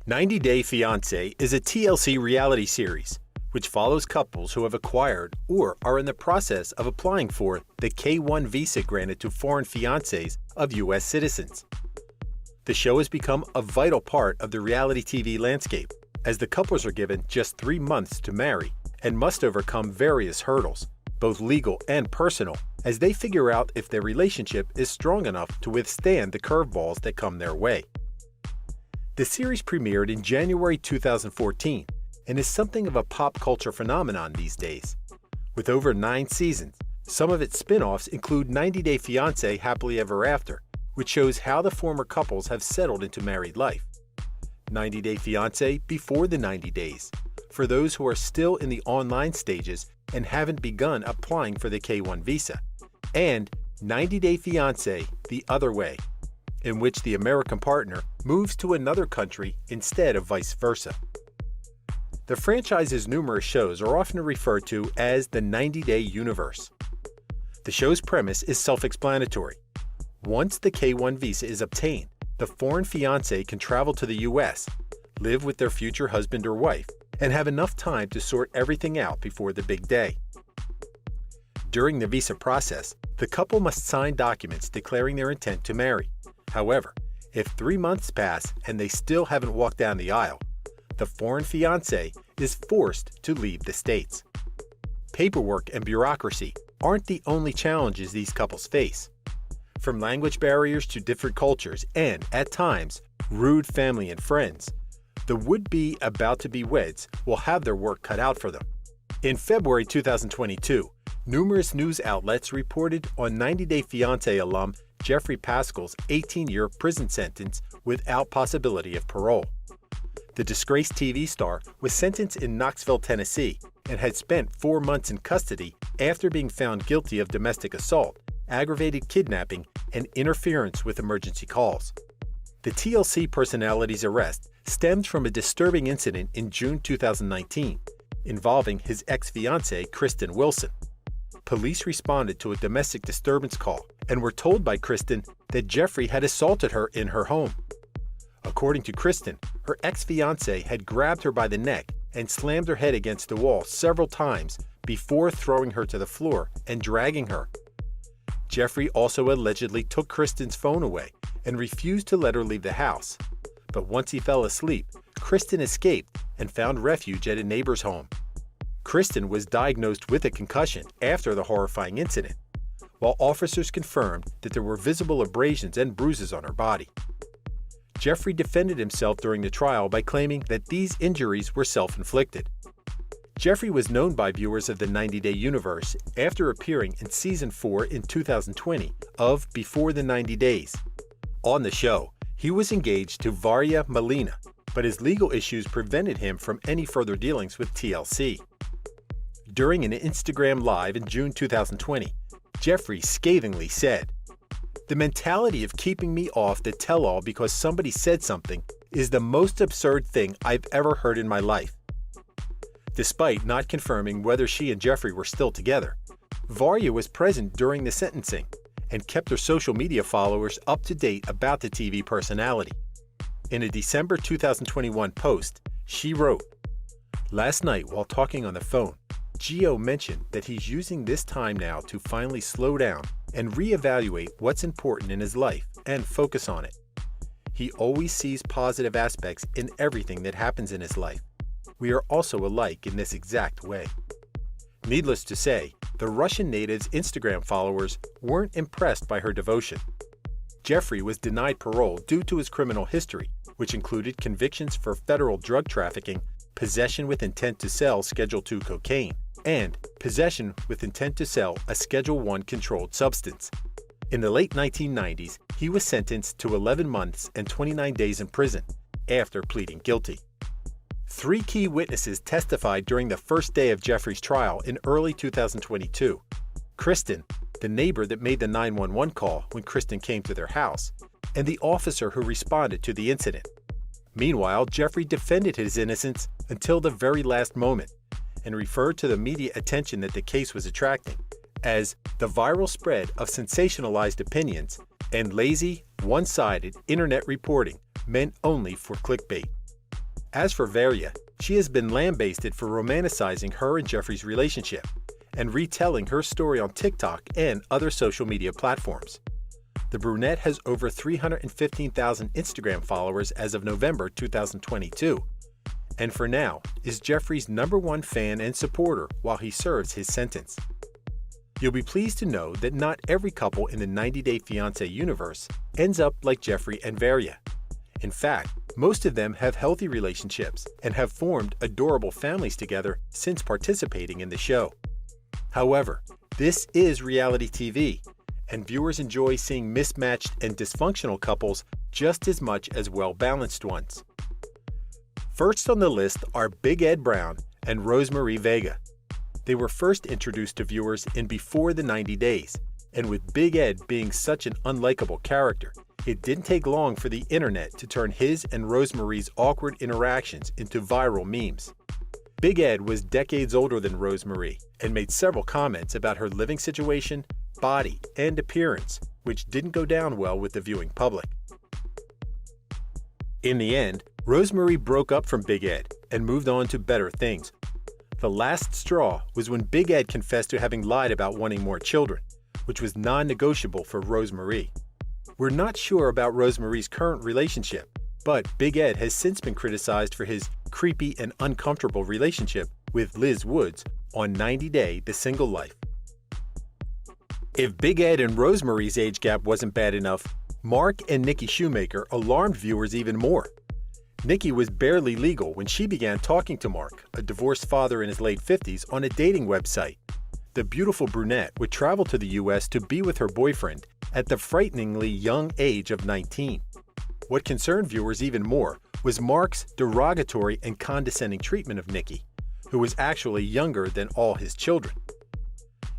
90 Day Fiancé is a TLC reality series which follows couples who have acquired or are in the process of applying for the K-1 visa granted to foreign fiancés of U.S. citizens. The show has become a vital part of the reality TV landscape, as the couples are given just 3 months to marry and must overcome various hurdles, both legal and personal, as they figure out if their relationship is strong enough to withstand the curveballs that come their way. The series premiered in January 2014 and is something of a pop culture phenomenon these days. With over 9 seasons, some of its spin-offs include 90 Day Fiancé Happily Ever After, which shows how the former couples have settled into married life. 90 Day Fiancé Before the 90 Days, for those who are still in the online stages and haven't begun applying for the K-1 visa. And 90 Day Fiancé The Other Way, in which the American partner moves to another country instead of vice versa. The franchise's numerous shows are often referred to as the 90-Day Universe. The show's premise is self-explanatory. Once the K-1 visa is obtained, the foreign fiancé can travel to the U.S., live with their future husband or wife, and have enough time to sort everything out before the big day. During the visa process, the couple must sign documents declaring their intent to marry. However, if 3 months pass and they still haven't walked down the aisle, the foreign fiancé is forced to leave the States. Paperwork and bureaucracy aren't the only challenges these couples face. From language barriers to different cultures and, at times, rude family and friends, the would-be about-to-be weds will have their work cut out for them. In February 2022, numerous news outlets reported on 90 Day Fiancé alum Geoffrey Pascal's 18-year prison sentence without possibility of parole. The disgraced TV star was sentenced in Knoxville, Tennessee, and had spent 4 months in custody after being found guilty of domestic assault, aggravated kidnapping, and interference with emergency calls. The TLC personality's arrest stemmed from a disturbing incident in June 2019 involving his ex-fiancée Kristen Wilson. Police responded to a domestic disturbance call and were told by Kristen that Jeffrey had assaulted her in her home. According to Kristen, her ex-fiancé had grabbed her by the neck and slammed her head against the wall several times before throwing her to the floor and dragging her. Jeffrey also allegedly took Kristen's phone away and refused to let her leave the house. But once he fell asleep, Kristen escaped and found refuge at a neighbor's home. Kristen was diagnosed with a concussion after the horrifying incident, while officers confirmed that there were visible abrasions and bruises on her body. Jeffrey defended himself during the trial by claiming that these injuries were self-inflicted. Jeffrey was known by viewers of the 90 Day Universe after appearing in Season 4 in 2020 of Before the 90 Days. On the show, he was engaged to Varya Malina, but his legal issues prevented him from any further dealings with TLC. During an Instagram Live in June 2020, Jeffrey scathingly said, "The mentality of keeping me off the tell-all because somebody said something is the most absurd thing I've ever heard in my life." Despite not confirming whether she and Jeffrey were still together, Varya was present during the sentencing and kept her social media followers up to date about the TV personality. In a December 2021 post, she wrote, "Last night while talking on the phone, Gio mentioned that he's using this time now to finally slow down and reevaluate what's important in his life and focus on it. He always sees positive aspects in everything that happens in his life. We are also alike in this exact way." Needless to say, the Russian native's Instagram followers weren't impressed by her devotion. Jeffrey was denied parole due to his criminal history, which included convictions for federal drug trafficking, possession with intent to sell Schedule II cocaine, and possession with intent to sell a Schedule I controlled substance. In the late 1990s, he was sentenced to 11 months and 29 days in prison after pleading guilty. 3 key witnesses testified during the first day of Jeffrey's trial in early 2022. Kristen, the neighbor that made the 911 call when Kristen came to their house, and the officer who responded to the incident. Meanwhile, Jeffrey defended his innocence until the very last moment and referred to the media attention that the case was attracting as the viral spread of sensationalized opinions and lazy, one-sided internet reporting meant only for clickbait. As for Varya, she has been lambasted for romanticizing her and Jeffrey's relationship and retelling her story on TikTok and other social media platforms. The brunette has over 315,000 Instagram followers as of November 2022, and for now is Jeffrey's #1 fan and supporter while he serves his sentence. You'll be pleased to know that not every couple in the 90 Day Fiancé universe ends up like Jeffrey and Varya. In fact, most of them have healthy relationships and have formed adorable families together since participating in the show. However, this is reality TV, and viewers enjoy seeing mismatched and dysfunctional couples just as much as well-balanced ones. First on the list are Big Ed Brown and Rosemarie Vega. They were first introduced to viewers in Before the 90 Days, and with Big Ed being such an unlikable character, it didn't take long for the internet to turn his and Rosemarie's awkward interactions into viral memes. Big Ed was decades older than Rosemarie and made several comments about her living situation, body, and appearance, which didn't go down well with the viewing public. In the end, Rosemarie broke up from Big Ed and moved on to better things. The last straw was when Big Ed confessed to having lied about wanting more children, which was non-negotiable for Rosemarie. We're not sure about Rosemarie's current relationship, but Big Ed has since been criticized for his creepy and uncomfortable relationship with Liz Woods on 90 Day The Single Life. If Big Ed and Rosemarie's age gap wasn't bad enough, Mark and Nikki Shoemaker alarmed viewers even more. Nikki was barely legal when she began talking to Mark, a divorced father in his late 50s, on a dating website. The beautiful brunette would travel to the U.S. to be with her boyfriend at the frighteningly young age of 19. What concerned viewers even more was Mark's derogatory and condescending treatment of Nikki, who was actually younger than all his children.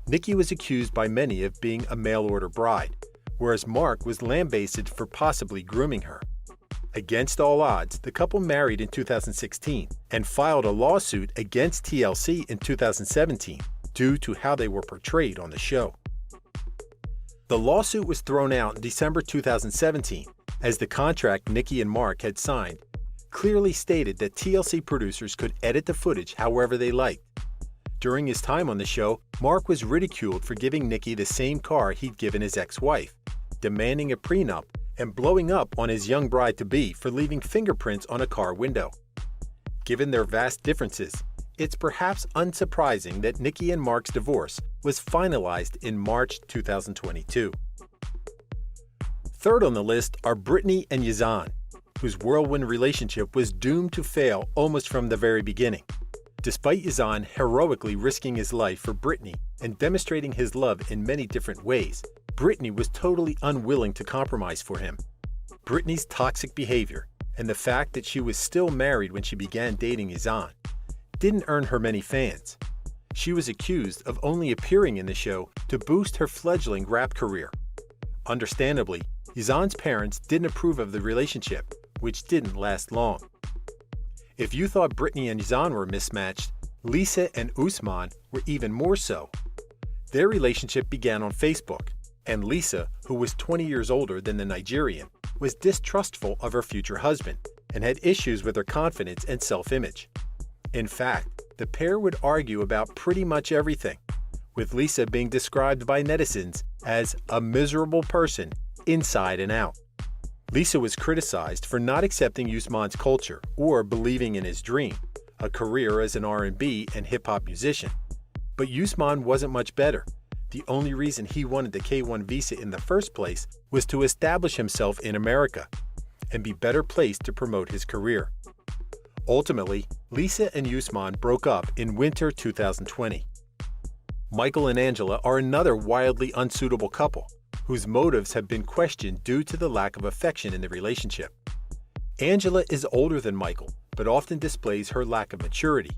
Nikki was accused by many of being a mail-order bride, whereas Mark was lambasted for possibly grooming her. Against all odds, the couple married in 2016 and filed a lawsuit against TLC in 2017 due to how they were portrayed on the show. The lawsuit was thrown out in December 2017 as the contract Nikki and Mark had signed clearly stated that TLC producers could edit the footage however they liked. During his time on the show, Mark was ridiculed for giving Nikki the same car he'd given his ex-wife, demanding a prenup, and blowing up on his young bride-to-be for leaving fingerprints on a car window. Given their vast differences, it's perhaps unsurprising that Nikki and Mark's divorce was finalized in March 2022. Third on the list are Brittany and Yazan, whose whirlwind relationship was doomed to fail almost from the very beginning. Despite Yazan heroically risking his life for Brittany and demonstrating his love in many different ways, Brittany was totally unwilling to compromise for him. Brittany's toxic behavior and the fact that she was still married when she began dating Yazan didn't earn her many fans. She was accused of only appearing in the show to boost her fledgling rap career. Understandably, Yazan's parents didn't approve of the relationship, which didn't last long. If you thought Brittany and Yazan were mismatched, Lisa and Usman were even more so. Their relationship began on Facebook, and Lisa, who was 20 years older than the Nigerian, was distrustful of her future husband and had issues with her confidence and self-image. In fact, the pair would argue about pretty much everything, with Lisa being described by netizens as a miserable person inside and out. Lisa was criticized for not accepting Usman's culture or believing in his dream, a career as an R&B and hip-hop musician. But Usman wasn't much better. The only reason he wanted the K-1 visa in the first place was to establish himself in America and be better placed to promote his career. Ultimately, Lisa and Usman broke up in winter 2020. Michael and Angela are another wildly unsuitable couple, whose motives have been questioned due to the lack of affection in the relationship. Angela is older than Michael, but often displays her lack of maturity.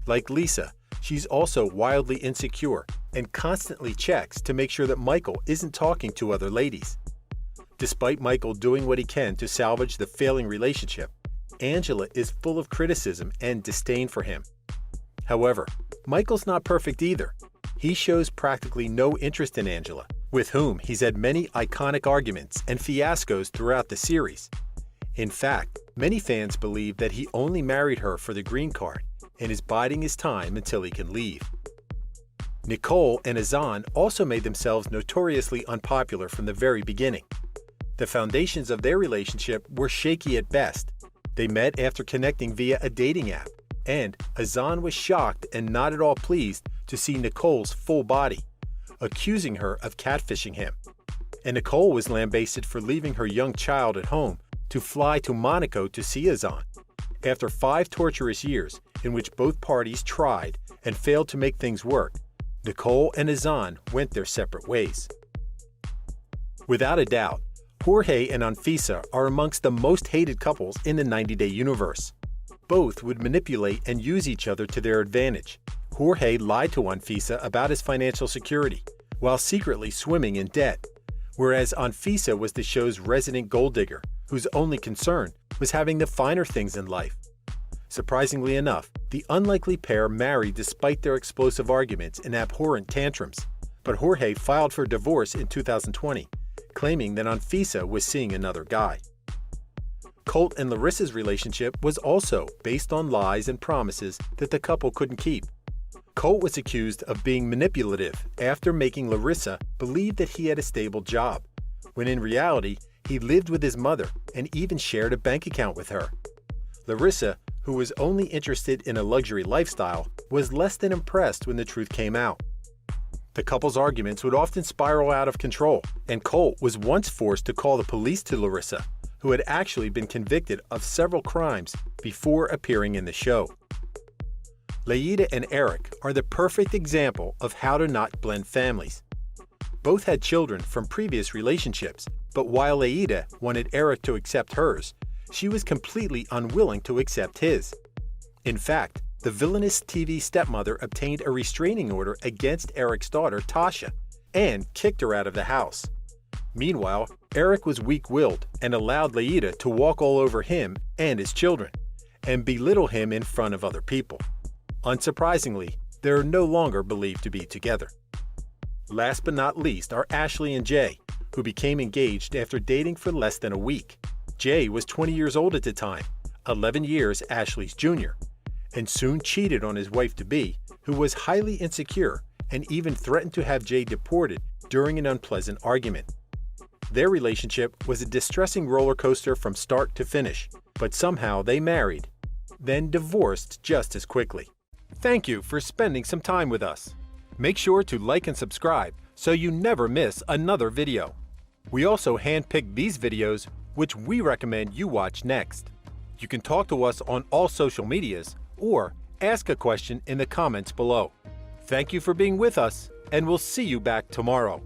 Like Lisa, she's also wildly insecure and constantly checks to make sure that Michael isn't talking to other ladies. Despite Michael doing what he can to salvage the failing relationship, Angela is full of criticism and disdain for him. However, Michael's not perfect either. He shows practically no interest in Angela, with whom he's had many iconic arguments and fiascos throughout the series. In fact, Many fans believe that he only married her for the green card and is biding his time until he can leave. Nicole and Azan also made themselves notoriously unpopular from the very beginning. The foundations of their relationship were shaky at best. They met after connecting via a dating app, and Azan was shocked and not at all pleased to see Nicole's full body, accusing her of catfishing him. And Nicole was lambasted for leaving her young child at home to fly to Monaco to see Azan. After 5 torturous years in which both parties tried and failed to make things work, Nicole and Azan went their separate ways. Without a doubt, Jorge and Anfisa are amongst the most hated couples in the 90-Day universe. Both would manipulate and use each other to their advantage. Jorge lied to Anfisa about his financial security, while secretly swimming in debt, whereas Anfisa was the show's resident gold digger, whose only concern was having the finer things in life. Surprisingly enough, the unlikely pair married despite their explosive arguments and abhorrent tantrums, but Jorge filed for divorce in 2020, claiming that Anfisa was seeing another guy. Colt and Larissa's relationship was also based on lies and promises that the couple couldn't keep. Colt was accused of being manipulative after making Larissa believe that he had a stable job, when in reality, he lived with his mother and even shared a bank account with her. Larissa, who was only interested in a luxury lifestyle, was less than impressed when the truth came out. The couple's arguments would often spiral out of control, and Colt was once forced to call the police to Larissa, who had actually been convicted of several crimes before appearing in the show. Leida and Eric are the perfect example of how to not blend families. Both had children from previous relationships, but while Leida wanted Eric to accept hers, she was completely unwilling to accept his. In fact, the villainous TV stepmother obtained a restraining order against Eric's daughter, Tasha, and kicked her out of the house. Meanwhile, Eric was weak-willed and allowed Leida to walk all over him and his children, and belittle him in front of other people. Unsurprisingly, they are no longer believed to be together. Last but not least are Ashley and Jay, who became engaged after dating for less than a week. Jay was 20 years old at the time, 11 years Ashley's junior, and soon cheated on his wife-to-be, who was highly insecure and even threatened to have Jay deported during an unpleasant argument. Their relationship was a distressing roller coaster from start to finish, but somehow they married, then divorced just as quickly. Thank you for spending some time with us. Make sure to like and subscribe so you never miss another video. We also handpick these videos which we recommend you watch next. You can talk to us on all social medias or ask a question in the comments below. Thank you for being with us, and we'll see you back tomorrow.